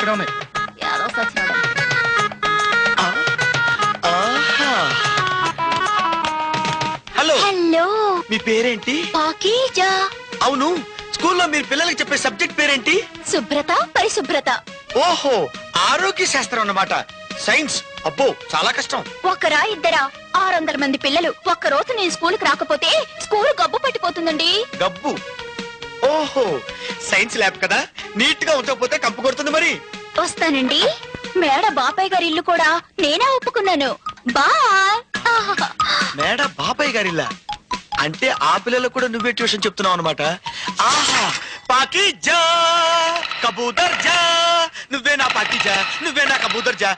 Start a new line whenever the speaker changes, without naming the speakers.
ఇక్కడే ఉన్నాయి.
యాదో సచ్చినాడు.
Hello
hello,
మీ పేరేంటి?
పాకీజా.
అవును, స్కూల్లో మీరు పిల్లలకి చెప్పే సబ్జెక్ట్ పేరేంటి?
శుభ్రత, పరిశుభ్రత.
ఓహో, ఆరోగ్య శాస్త్రం అన్నమాట. సైన్స్ అబ్బో చాలా కష్టం.
ఒకరా ఇద్దరా 600 మంది పిల్లలు. ఒక్క రోజు నేను స్కూల్కి రాకపోతే స్కూల్ గబ్బు పట్టిపోతుందండి.
గబ్బు? ఓహో, సైన్స్ ల్యాబ్ కదా, నీట్ గా ఉంచకపోతే కంపు కొడుతుంది మరి.
వస్తానండి. మేడ బాబాయ్ గారి ఇల్లు కూడా నేనే ఒప్పుకున్నాను. బాయ్.
మేడ బాబాయ్ గారిల్లా అంటే ఆ పిల్లలకు కూడా నువ్వే ట్యూషన్ చెప్తున్నావు అనమాట. ఆహా, పాకీజా కబూదర్ జా, నువ్వే నా పాకీజా, నువ్వే నా కబూదర్ జా.